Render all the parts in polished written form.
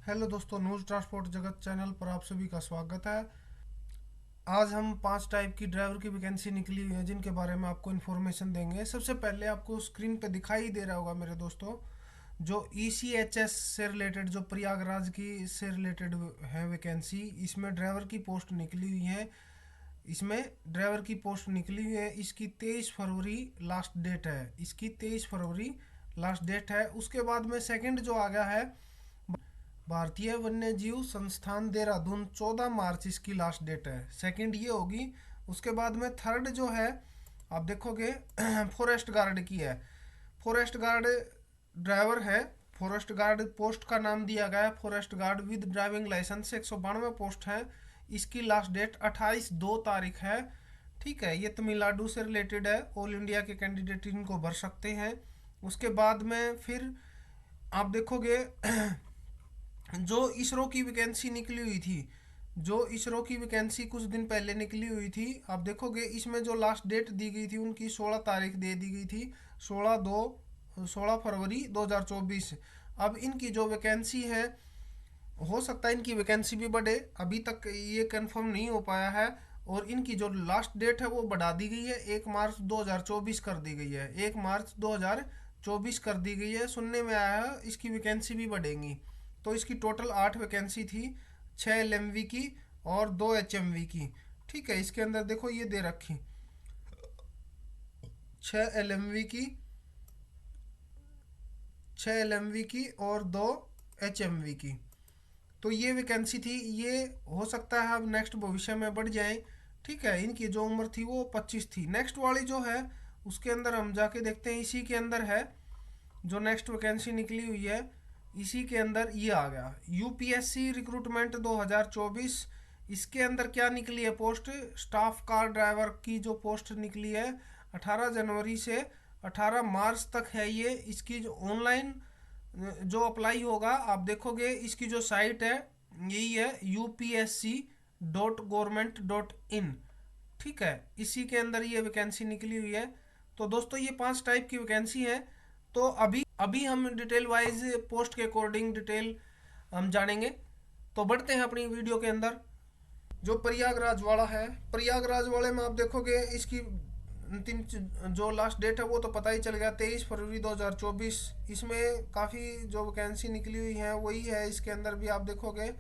Hello दोस्तों, news transport जगत channel पर आप सभी का स्वागत है। आज हम 5 टाइप की ड्राइवर की वैकेंसी निकली हुई है जिनके बारे में आपको इन्फॉर्मेशन देंगे। सबसे पहले आपको स्क्रीन पे दिखाई दे रहा होगा मेरे दोस्तों, जो ECHS से रिलेटेड, जो प्रयागराज की से रिलेटेड है वैकेंसी। इसमें ड्राइवर की पोस्ट निकली हुई है। इसमें ड्राइवर की पोस्ट निकली हुई है। इसकी 23 फरवरी लास्ट डेट है। इसकी 23 फरवरी लास्ट डेट है। उसके बाद में सेकंड जो आ गया है, भारतीय वन्य जीव संस्थान देहरादून, 14 मार्च इसकी लास्ट डेट है। सेकंड ये होगी। उसके बाद में थर्ड जो है, आप देखोगे फॉरेस्ट गार्ड की है। फॉरेस्ट गार्ड ड्राइवर है। फॉरेस्ट गार्ड पोस्ट का नाम दिया गया है forest guard with driving licence. 192 post है। इसकी लास्ट डेट 28/2 है। ठीक है, ये तमिलनाडु से रिलेटेड है। ऑल इंडिया के कैंडिडेट इनको भर सकते हैं। उसके बाद में फिर आप देखोगे जो इसरो की वैकेंसी निकली हुई थी, जो इसरो की वैकेंसी कुछ दिन पहले निकली हुई थी, आप देखोगे इसमें जो लास्ट डेट दी गई थी उनकी 16 तारीख दे दी गई थी, 16 फरवरी 2024। अब इनकी जो वैकेंसी है, हो सकता है इनकी वैकेंसी भी बढ़े, अभी तक ये कंफर्म नहीं हो पाया है। और इनकी जो लास्ट डेट है वो बढ़ा दी गई है, 1 मार्च 2024 कर दी गई है। 1 मार्च 2024 कर दी गई है। सुनने में आया है इसकी वैकेंसी भी बढ़ेंगी। तो इसकी टोटल 8 वैकेंसी थी, 6 LMV की और 2 HMV की। ठीक है, इसके अंदर देखो ये दे रखी 6 LMV की, 6 LMV की और 2 HMV की। तो ये वैकेंसी थी। ये हो सकता है अब नेक्स्ट भविष्य में बढ़ जाए। ठीक है, इनकी जो उम्र थी वो 25 थी। नेक्स्ट वाली जो है उसके अंदर हम जाके देखते हैं। इसी के अंदर है जो नेक्स्ट वैकेंसी निकली हुई है। इसी के अंदर ये आ गया UPSC रिक्रूटमेंट 2024। इसके अंदर क्या निकली है पोस्ट, स्टाफ कार ड्राइवर की जो पोस्ट निकली है 18 जनवरी से 18 मार्च तक है। ये इसकी जो ऑनलाइन जो अप्लाई होगा, आप देखोगे इसकी जो साइट है यही है upsc.government.in। ठीक है, इसी के अंदर ये वैकेंसी निकली हुई है। तो दोस्तों ये 5 टाइप की वैकेंसी है। तो अभी अभी हम डिटेल वाइज पोस्ट के अकॉर्डिंग डिटेल हम जानेंगे। तो बढ़ते हैं अपनी वीडियो के अंदर। जो प्रयागराज वाला है, प्रयागराज वाले में आप देखोगे इसकी अंतिम जो लास्ट डेट है वो तो पता ही चल गया, 23 फरवरी 2024। इसमें काफ़ी जो वैकेंसी निकली हुई है वही है। इसके अंदर भी आप देखोगे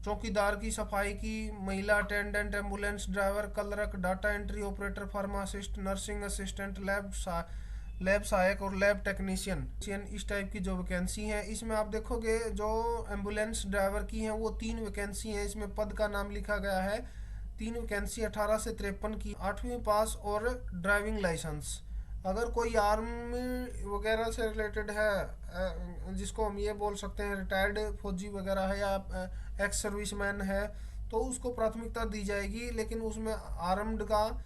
चौकीदार की, सफाई की, महिला attendant, ambulance driver, clerk, data entry operator, pharmacist, nursing assistant, lab सहायक और लैब टेक्नीशियन। इस टाइप की जो वैकेंसी है इसमें आप देखोगे जो एम्बुलेंस ड्राइवर की हैं वो 3 वैकेंसी हैं। इसमें पद का नाम लिखा गया है। 3 वैकेंसी 18 से 53 की, 8वीं पास और ड्राइविंग लाइसेंस। अगर कोई आर्मी वगैरह से रिलेटेड है, जिसको हम ये बोल सकते हैं रिटायर्ड फौजी वगैरह है या एक्स सर्विसमैन है, तो उसको प्राथमिकता दी जाएगी। लेकिन उसमें आर्म्ड का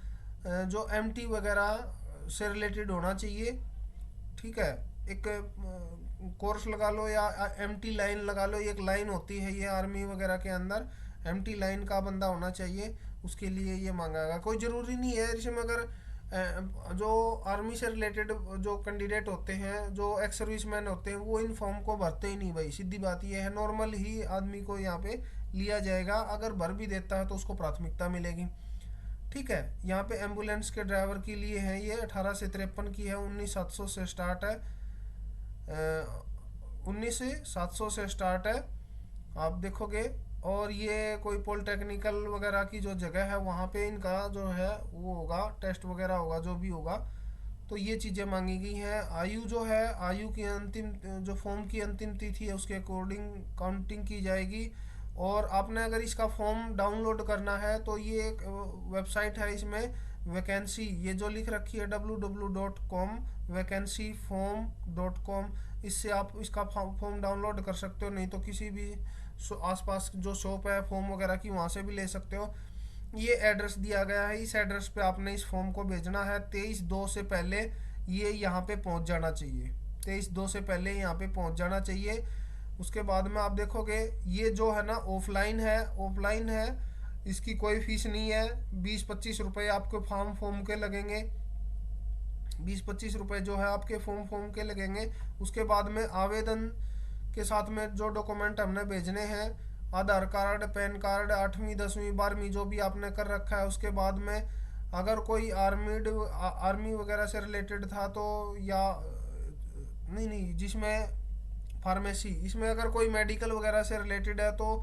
जो MT वगैरह से रिलेटेड होना चाहिए। ठीक है, एक कोर्स लगा लो या MT लाइन लगा लो। एक लाइन होती है ये आर्मी वगैरह के अंदर, MT लाइन का बंदा होना चाहिए। उसके लिए ये मांगा। कोई ज़रूरी नहीं है इसमें। अगर जो आर्मी से रिलेटेड जो कैंडिडेट होते हैं, जो एक्स सर्विसमैन होते हैं, वो इन फॉर्म को भरते ही नहीं भाई। सीधी बात ये है, नॉर्मल ही आदमी को यहाँ पे लिया जाएगा। अगर भर भी देता है तो उसको प्राथमिकता मिलेगी। ठीक है, यहाँ पे एम्बुलेंस के ड्राइवर के लिए है ये 18 से 53 की है। 19,700 से स्टार्ट है। 19,700 से स्टार्ट है, आप देखोगे। और ये कोई पॉलिटेक्निकल वगैरह की जो जगह है वहाँ पे इनका जो है वो होगा, टेस्ट वगैरह होगा, जो भी होगा। तो ये चीज़ें मांगी गई हैं। आयु जो है, आयु की अंतिम जो फॉर्म की अंतिम तिथि है उसके अकॉर्डिंग काउंटिंग की जाएगी। और आपने अगर इसका फॉर्म डाउनलोड करना है तो ये एक वेबसाइट है, इसमें वैकेंसी ये जो लिख रखी है www.com vacancyform.com, इससे आप इसका फॉर्म डाउनलोड कर सकते हो। नहीं तो किसी भी आसपास जो शॉप है फॉर्म वगैरह की, वहाँ से भी ले सकते हो। ये एड्रेस दिया गया है, इस एड्रेस पे आपने इस फॉर्म को भेजना है। 23/2 से पहले ये यहाँ पे पहुँच जाना चाहिए। 23/2 से पहले यहाँ पे पहुँच जाना चाहिए। उसके बाद में आप देखोगे ये जो है ना ऑफलाइन है, ऑफलाइन है। इसकी कोई फीस नहीं है। 20-25 रुपये आपके फॉर्म के लगेंगे। 20-25 रुपये जो है आपके फॉर्म के लगेंगे। उसके बाद में आवेदन के साथ में जो डॉक्यूमेंट हमने भेजने हैं, आधार कार्ड, पैन कार्ड, 8वीं 10वीं 12वीं जो भी आपने कर रखा है। उसके बाद में अगर कोई आर्मी वगैरह से रिलेटेड था तो, या नहीं नहीं, जिसमें फार्मेसी, इसमें अगर कोई मेडिकल वगैरह से रिलेटेड है तो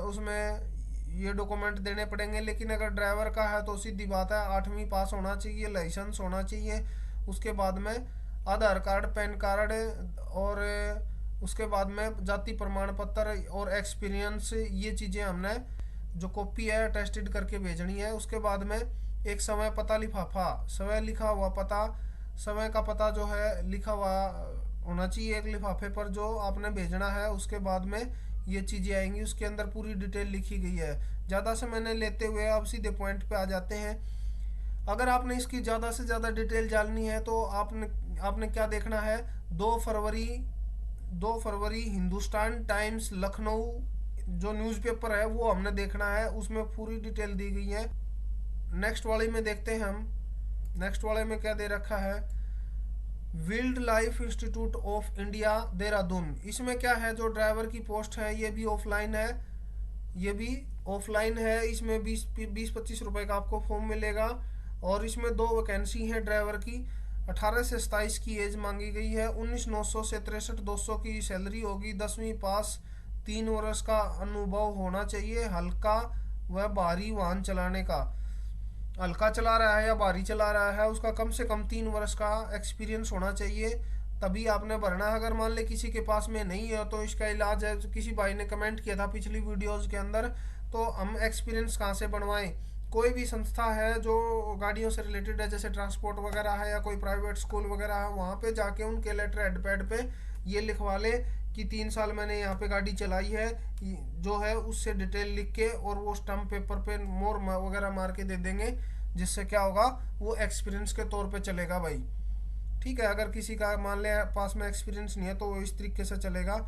उसमें ये डॉक्यूमेंट देने पड़ेंगे। लेकिन अगर ड्राइवर का है तो सीधी बात है, 8वीं पास होना चाहिए, लाइसेंस होना चाहिए। उसके बाद में आधार कार्ड, पैन कार्ड, और उसके बाद में जाति प्रमाण पत्र और एक्सपीरियंस, ये चीज़ें हमने जो कॉपी है टेस्टेड करके भेजनी है। उसके बाद में एक समय पता लिफाफा, समय लिखा हुआ पता, समय का पता जो है लिखा हुआ होना चाहिए एक लिफाफे पर जो आपने भेजना है। उसके बाद में ये चीज़ें आएंगी, उसके अंदर पूरी डिटेल लिखी गई है। ज़्यादा समय नहीं लेते हुए अब सीधे पॉइंट पे आ जाते हैं। अगर आपने इसकी ज़्यादा से ज़्यादा डिटेल जाननी है तो आपने आपने क्या देखना है, 2 फरवरी 2 फरवरी हिंदुस्तान टाइम्स लखनऊ जो न्यूज़पेपर है वो हमने देखना है, उसमें पूरी डिटेल दी गई है। नेक्स्ट वाले में देखते हैं हम, नेक्स्ट वाले में क्या दे रखा है, wild life institute of India Dehradun. इसमें क्या है, जो ड्राइवर की पोस्ट है ये भी ऑफलाइन है, ये भी ऑफलाइन है। इसमें 20-25 रुपए का आपको फॉर्म मिलेगा, और इसमें 2 वैकेंसी है ड्राइवर की। 18 से 27 की एज मांगी गई है। 19,900 से 63,200 की सैलरी होगी। 10वीं पास, 3 वर्ष का अनुभव होना चाहिए। हल्का व भारी वाहन चलाने का, हल्का चला रहा है या भारी चला रहा है, उसका कम से कम 3 वर्ष का एक्सपीरियंस होना चाहिए, तभी आपने भरना है। अगर मान ले किसी के पास में नहीं है तो इसका इलाज है, किसी भाई ने कमेंट किया था पिछली वीडियोस के अंदर, तो हम एक्सपीरियंस कहाँ से बनवाएं। कोई भी संस्था है जो गाड़ियों से रिलेटेड है, जैसे ट्रांसपोर्ट वगैरह है या कोई प्राइवेट स्कूल वगैरह है, वहाँ पे जाके उनके लेटर हेड पैड पे ये लिखवा ले कि 3 साल मैंने यहाँ पे गाड़ी चलाई है, जो है उससे डिटेल लिख के, और वो स्टम्प पेपर पे मोर वगैरह मार के दे देंगे, जिससे क्या होगा, वो एक्सपीरियंस के तौर पे चलेगा भाई। ठीक है, अगर किसी का मान ले पास में एक्सपीरियंस नहीं है तो वो इस तरीके से चलेगा।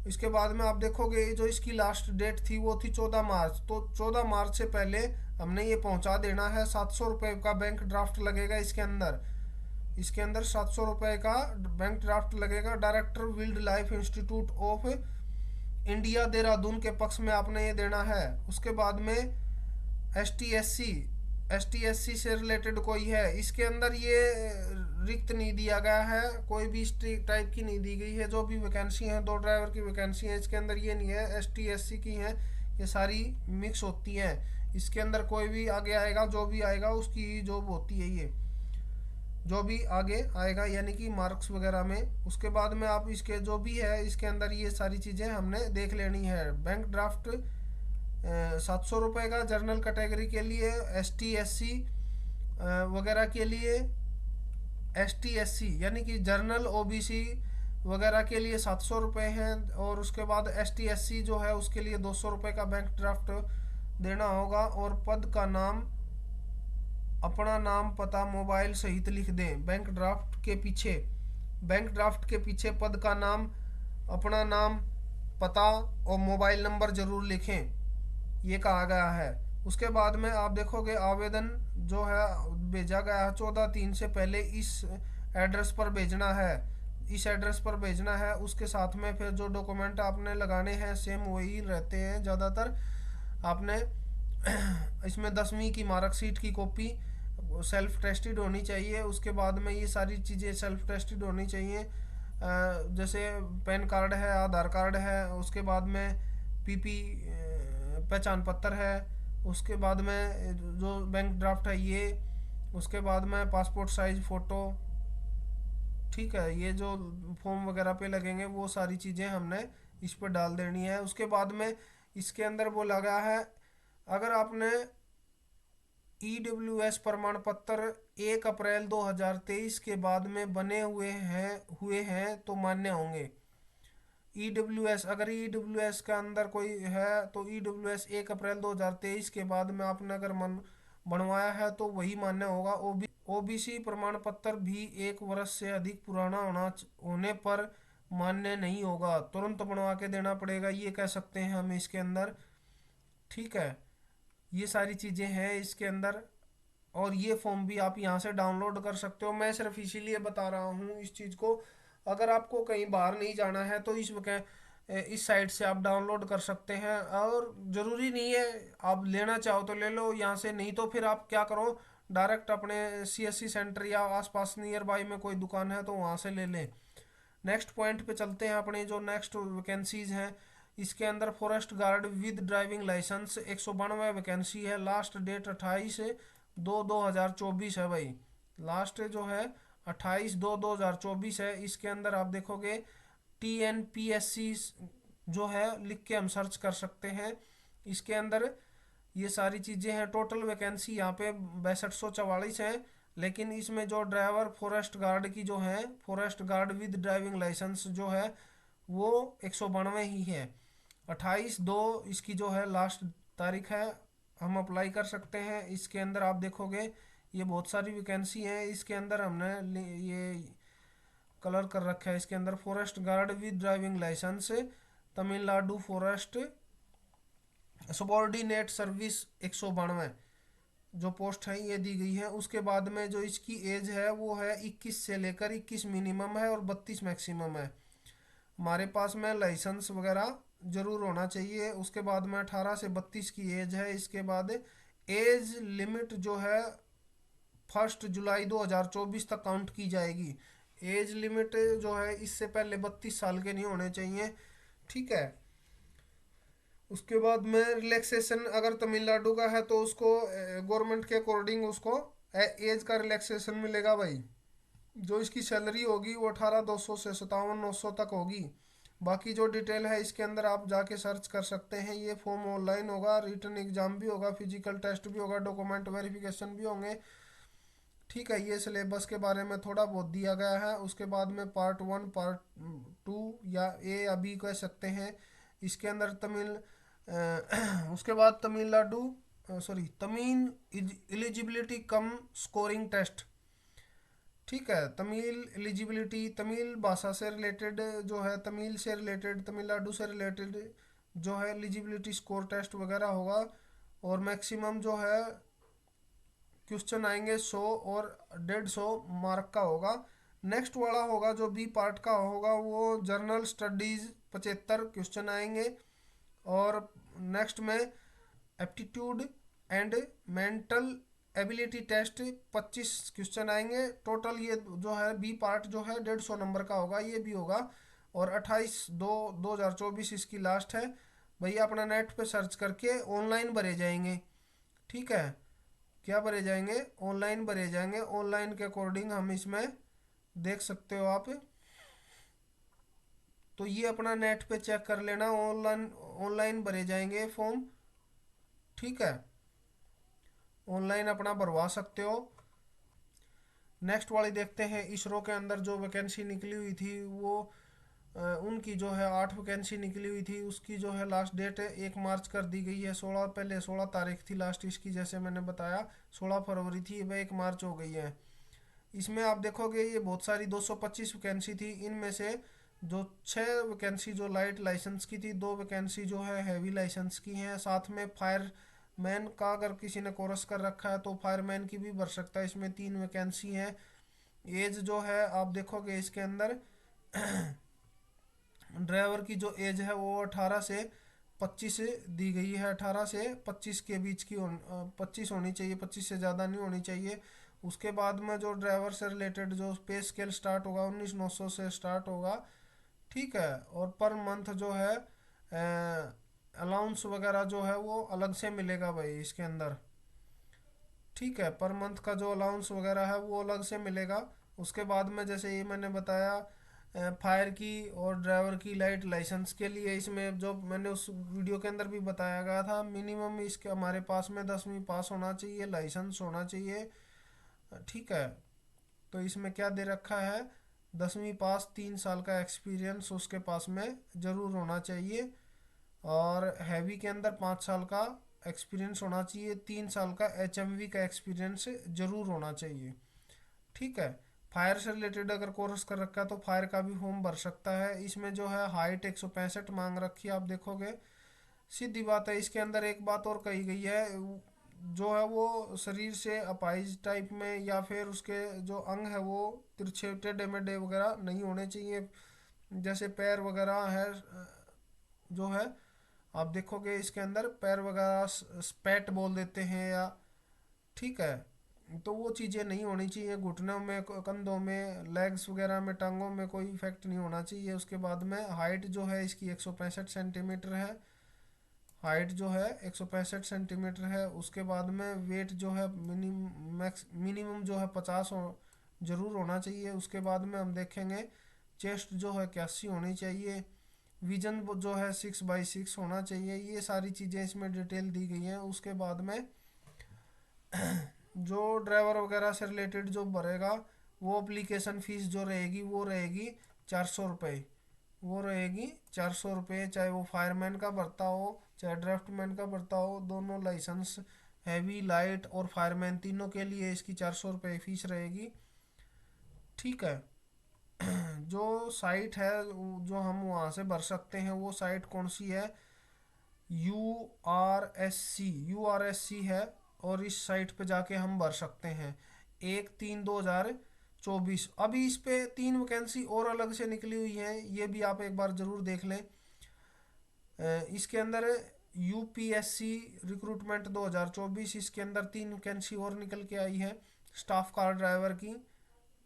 इसके बाद में आप देखोगे जो इसकी लास्ट डेट थी वो थी 14 मार्च, तो 14 मार्च से पहले हमने ये पहुंचा देना है। 700 रुपये का बैंक ड्राफ्ट लगेगा इसके अंदर, इसके अंदर 700 रुपये का बैंक ड्राफ्ट लगेगा। Director wild life institute of India Dehradun के पक्ष में आपने ये देना है। उसके बाद में एस टी एस सी से रिलेटेड कोई है, इसके अंदर ये रिक्त नहीं दिया गया है, कोई भी इस टाइप की नहीं दी गई है। जो भी वैकेंसी है, 2 ड्राइवर की वैकेंसी है, इसके अंदर ये नहीं है ST SC की हैं, ये सारी मिक्स होती हैं। इसके अंदर कोई भी आगे आएगा, जो भी आएगा उसकी जॉब होती है, ये जो भी आगे आएगा यानी कि मार्क्स वगैरह में। उसके बाद में आप इसके जो भी है इसके अंदर ये सारी चीज़ें हमने देख लेनी है। बैंक ड्राफ्ट 700 रुपये का जनरल कैटेगरी के लिए, ST SC वगैरह के लिए, ST SC यानी कि जनरल OBC वगैरह के लिए 700 रुपये हैं। और उसके बाद ST SC जो है उसके लिए 200 रुपये का बैंक ड्राफ्ट देना होगा। और पद का नाम, अपना नाम, पता, मोबाइल सहित लिख दें बैंक ड्राफ्ट के पीछे। बैंक ड्राफ्ट के पीछे पद का नाम, अपना नाम, पता और मोबाइल नंबर ज़रूर लिखें, ये कहा गया है। उसके बाद में आप देखोगे आवेदन जो है भेजा गया है 14/3 से पहले इस एड्रेस पर भेजना है, इस एड्रेस पर भेजना है। उसके साथ में फिर जो डॉक्यूमेंट आपने लगाने हैं सेम वही रहते हैं ज़्यादातर। आपने इसमें 10वीं की मार्कशीट की कॉपी सेल्फ टेस्टेड होनी चाहिए। उसके बाद में ये सारी चीज़ें सेल्फ टेस्टेड होनी चाहिए, जैसे पैन कार्ड है, आधार कार्ड है, उसके बाद में PP पहचान पत्र है, उसके बाद में जो बैंक ड्राफ्ट है ये, उसके बाद में पासपोर्ट साइज फ़ोटो। ठीक है, ये जो फॉर्म वगैरह पे लगेंगे वो सारी चीज़ें हमने इस पर डाल देनी है। उसके बाद में इसके अंदर बोला गया है, अगर आपने EWS प्रमाण पत्र 1 अप्रैल 2023 के बाद में बने हुए हैं तो मान्य होंगे। EWS, अगर EWS का अंदर कोई है तो EWS 1 अप्रैल 2023 के बाद में आपने अगर बनवाया है तो वही मान्य होगा। OBC प्रमाण पत्र भी 1 वर्ष से अधिक पुराना होने पर मान्य नहीं होगा, तुरंत बनवा के देना पड़ेगा, ये कह सकते हैं हम इसके अंदर। ठीक है, ये सारी चीज़ें हैं इसके अंदर, और ये फॉर्म भी आप यहाँ से डाउनलोड कर सकते हो। मैं सिर्फ इसीलिए बता रहा हूँ इस चीज़ को अगर आपको कहीं बाहर नहीं जाना है तो इस साइट से आप डाउनलोड कर सकते हैं। और ज़रूरी नहीं है, आप लेना चाहो तो ले लो यहाँ से, नहीं तो फिर आप क्या करो, डायरेक्ट अपने सीएससी सेंटर या आसपास नियर बाई में कोई दुकान है तो वहाँ से ले लें। नेक्स्ट पॉइंट पे चलते हैं, अपने जो नेक्स्ट वैकेंसीज हैं इसके अंदर forest guard with driving licence 192 vacancy है। लास्ट डेट 28/2/2024 है भाई। लास्ट जो है 28/2/2024 है। इसके अंदर आप देखोगे TNPSC जो है लिख के हम सर्च कर सकते हैं। इसके अंदर ये सारी चीज़ें हैं। टोटल वैकेंसी यहाँ पे 6244 है, लेकिन इसमें जो ड्राइवर फॉरेस्ट गार्ड की जो है, forest guard with driving licence जो है वो 192 ही है। 28/2 इसकी जो है लास्ट तारीख है, हम अप्लाई कर सकते हैं। इसके अंदर आप देखोगे ये बहुत सारी वैकेंसी हैं। इसके अंदर हमने ये कलर कर रखा है, इसके अंदर forest guard with driving licence Tamil Nadu forest subordinate service 192 जो पोस्ट है ये दी गई है। उसके बाद में जो इसकी एज है वो है 21 से लेकर 21 मिनिमम है और 32 मैक्सिमम है। हमारे पास में लाइसेंस वगैरह ज़रूर होना चाहिए। उसके बाद में 18 से 32 की एज है। इसके बाद एज लिमिट जो है 1 जुलाई 2024 तक काउंट की जाएगी। एज लिमिट जो है इससे पहले 32 साल के नहीं होने चाहिए, ठीक है। उसके बाद में रिलैक्सेशन अगर तमिलनाडु का है तो उसको गवर्नमेंट के अकॉर्डिंग उसको एज का रिलैक्सेशन मिलेगा भाई। जो इसकी सैलरी होगी वो 18,200 से 57,900 तक होगी। बाकी जो डिटेल है इसके अंदर आप जाके सर्च कर सकते हैं। ये फॉर्म ऑनलाइन होगा, रिटन एग्जाम भी होगा, फिजिकल टेस्ट भी होगा, डॉक्यूमेंट वेरिफिकेशन भी होंगे, ठीक है। ये सिलेबस के बारे में थोड़ा बहुत दिया गया है। उसके बाद में पार्ट 1 पार्ट 2 या ए या बी कह सकते हैं। इसके अंदर उसके बाद Tamil Nadu sorry Tamil eligibility cum scoring test, ठीक है। तमिल एलिजिबिलिटी तमिल भाषा से रिलेटेड जो है, तमिल से रिलेटेड, तमिलनाडु से रिलेटेड जो है एलिजिबिलिटी स्कोर टेस्ट वगैरह होगा। और मैक्सिमम जो है क्वेश्चन आएंगे 100 और 150 मार्क का होगा। नेक्स्ट वाला होगा जो बी पार्ट का होगा वो जर्नल स्टडीज 75 क्वेश्चन आएंगे। और नेक्स्ट में aptitude and mental ability test 25 question आएंगे टोटल। ये जो है बी पार्ट जो है 150 नंबर का होगा, ये भी होगा। और 28/2/2024 इसकी लास्ट है। भैया अपना नेट पे सर्च करके ऑनलाइन भरे जाएंगे, ठीक है। क्या भरे जाएंगे? ऑनलाइन भरे जाएंगे। ऑनलाइन के अकॉर्डिंग हम इसमें देख सकते हो आप। तो ये अपना नेट पे चेक कर लेना, ऑनलाइन ऑनलाइन भरे जाएंगे फॉर्म, ठीक है। ऑनलाइन अपना भरवा सकते हो। नेक्स्ट वाली देखते हैं। इसरो के अंदर जो वैकेंसी निकली हुई थी वो उनकी जो है 8 वैकेंसी निकली हुई थी, उसकी जो है लास्ट डेट है 1 मार्च कर दी गई है। 16 पहले 16 तारीख थी लास्ट इसकी, जैसे मैंने बताया 16 फरवरी थी, वह 1 मार्च हो गई है। इसमें आप देखोगे ये बहुत सारी 225 वैकेंसी थी। इनमें से जो 6 वैकेंसी जो लाइट लाइसेंस की थी, 2 वैकेंसी जो है हैवी लाइसेंस की हैं। साथ में फायरमैन का अगर किसी ने कोर्स कर रखा है तो फायरमैन की भी भर सकता है। इसमें 3 वैकेंसी हैं। एज जो है आप देखोगे इसके अंदर ड्राइवर की जो एज है वो 18 से 25 दी गई है। 18 से 25 के बीच की 25 होनी चाहिए, 25 से ज़्यादा नहीं होनी चाहिए। उसके बाद में जो ड्राइवर से रिलेटेड जो पे स्केल स्टार्ट होगा 19,900 से स्टार्ट होगा, ठीक है। और पर मंथ जो है अलाउंस वगैरह जो है वो अलग से मिलेगा भाई इसके अंदर, ठीक है। पर मंथ का जो अलाउंस वगैरह है वो अलग से मिलेगा। उसके बाद में जैसे ये मैंने बताया फायर की और ड्राइवर की लाइट लाइसेंस के लिए, इसमें जो मैंने उस वीडियो के अंदर भी बताया गया था, मिनिमम इसके हमारे पास में 10वीं पास होना चाहिए, लाइसेंस होना चाहिए, ठीक है। तो इसमें क्या दे रखा है, 10वीं पास, 3 साल का एक्सपीरियंस उसके पास में ज़रूर होना चाहिए। और हैवी के अंदर 5 साल का एक्सपीरियंस होना चाहिए, 3 साल का HMV का एक्सपीरियंस ज़रूर होना चाहिए, ठीक है। फायर से रिलेटेड अगर कोर्स कर रखा है तो फायर का भी फॉर्म भर सकता है। इसमें जो है हाइट 165 मांग रखी है, आप देखोगे। सीधी बात है। इसके अंदर एक बात और कही गई है, जो है वो शरीर से अपाइज टाइप में, या फिर उसके जो अंग है वो तिरछे टेढ़े मेढ़े वगैरह नहीं होने चाहिए। जैसे पैर वगैरह है जो है, आप देखोगे इसके अंदर पैर वगैरह स्पैट बोल देते हैं या, ठीक है, तो वो चीज़ें नहीं होनी चाहिए। घुटनों में, कंधों में, लेग्स वगैरह में, टांगों में कोई इफेक्ट नहीं होना चाहिए। उसके बाद में हाइट जो है इसकी 165 सेंटीमीटर है। हाइट जो है 165 सेंटीमीटर है। उसके बाद में वेट जो है मिनिमम जो है 50 जरूर होना चाहिए। उसके बाद में हम देखेंगे चेस्ट जो है 81 होनी चाहिए। विजन जो है 6x6 होना चाहिए। ये सारी चीज़ें इसमें डिटेल दी गई हैं। उसके बाद में जो ड्राइवर वगैरह से रिलेटेड जो भरेगा, वो एप्लीकेशन फ़ीस जो रहेगी वो रहेगी 400 रुपये। वो रहेगी 400 रुपये, चाहे वो फायरमैन का भरता हो चाहे ड्राफ्टमैन का भरता हो। दोनों लाइसेंस, हैवी, लाइट और फायरमैन, तीनों के लिए इसकी 400 रुपये फ़ीस रहेगी। ठीक है। जो साइट है जो हम वहाँ से भर सकते हैं, वो साइट कौन सी है? URSC है। और इस साइट पे जाके हम भर सकते हैं 1/3/2024। अभी इस पे 3 वैकेंसी और अलग से निकली हुई हैं, ये भी आप एक बार ज़रूर देख लें। इसके अंदर UPSC रिक्रूटमेंट 2024, इसके अंदर 3 वैकेंसी और निकल के आई है। स्टाफ कार ड्राइवर की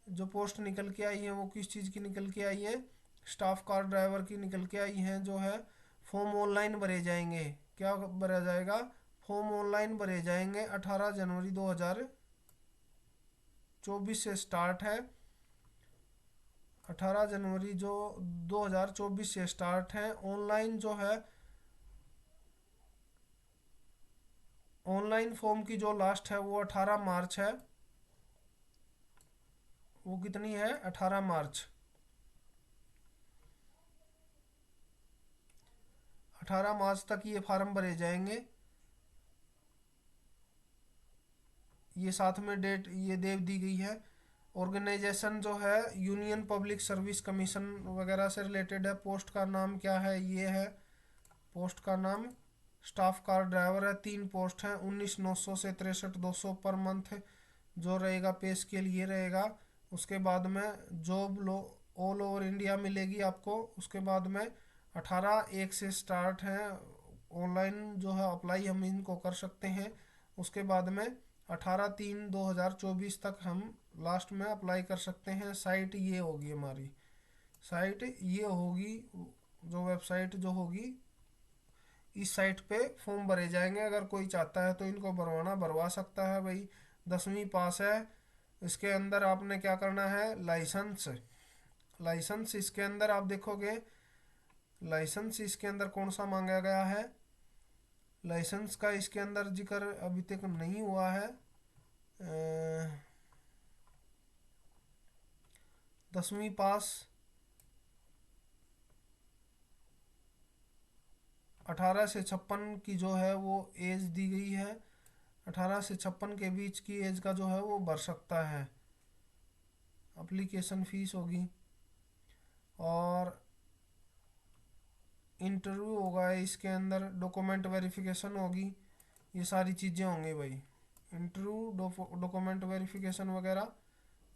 जो पोस्ट निकल के आई है, वो किस चीज़ की निकल के आई है? स्टाफ कार ड्राइवर की निकल के आई है जो है। फॉर्म ऑनलाइन भरे जाएंगे। क्या भरा जाएगा? फॉर्म ऑनलाइन भरे जाएंगे। 18 जनवरी 2024 से स्टार्ट है। 18 जनवरी जो 2024 से स्टार्ट है। ऑनलाइन जो है, ऑनलाइन फॉर्म की जो लास्ट है वो 18 मार्च है। वो कितनी है? 18 मार्च। 18 मार्च तक ये फार्म भरे जाएंगे। ये साथ में डेट ये दे दी गई है। ऑर्गेनाइजेशन जो है यूनियन पब्लिक सर्विस कमीशन वगैरह से रिलेटेड है। पोस्ट का नाम क्या है? ये है पोस्ट का नाम स्टाफ कार ड्राइवर है। 3 पोस्ट हैं। 19,900 से 63,200 पर मंथ जो रहेगा पे स्केल ये रहेगा। उसके बाद में जॉब लो ऑल ओवर इंडिया मिलेगी आपको। उसके बाद में 18/1 से स्टार्ट है। ऑनलाइन जो है अप्लाई हम इनको कर सकते हैं। उसके बाद में 18/3/2024 तक हम लास्ट में अप्लाई कर सकते हैं। साइट ये होगी हमारी, साइट ये होगी। जो वेबसाइट जो होगी, इस साइट पे फॉर्म भरे जाएंगे। अगर कोई चाहता है तो इनको भरवाना भरवा सकता है भाई। 10वीं पास है। इसके अंदर आपने क्या करना है? लाइसेंस, लाइसेंस इसके अंदर आप देखोगे, लाइसेंस इसके अंदर कौन सा मांगा गया है? लाइसेंस का इसके अंदर जिक्र अभी तक नहीं हुआ है। 10वीं पास, 18 से 56 की जो है वो एज दी गई है। 18 से 56 के बीच की एज का जो है वो भर सकता है। एप्लीकेशन फ़ीस होगी और इंटरव्यू होगा। इसके अंदर डॉक्यूमेंट वेरिफिकेशन होगी। ये सारी चीज़ें होंगी भाई। इंटरव्यू, डॉक्यूमेंट वेरिफिकेशन वगैरह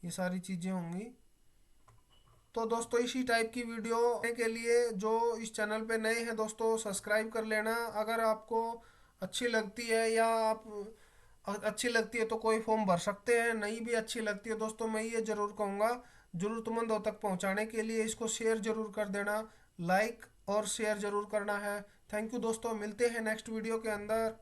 ये सारी चीज़ें होंगी। तो दोस्तों इसी टाइप की वीडियो के लिए जो इस चैनल पे नए हैं दोस्तों, सब्सक्राइब कर लेना। अगर आपको अच्छी लगती है या आप अच्छी लगती है तो कोई फॉर्म भर सकते हैं। नहीं भी अच्छी लगती है दोस्तों, मैं ये ज़रूर कहूँगा ज़रूरतमंदों तक पहुँचाने के लिए इसको शेयर ज़रूर कर देना। लाइक और शेयर ज़रूर करना है। थैंक यू दोस्तों, मिलते हैं नेक्स्ट वीडियो के अंदर।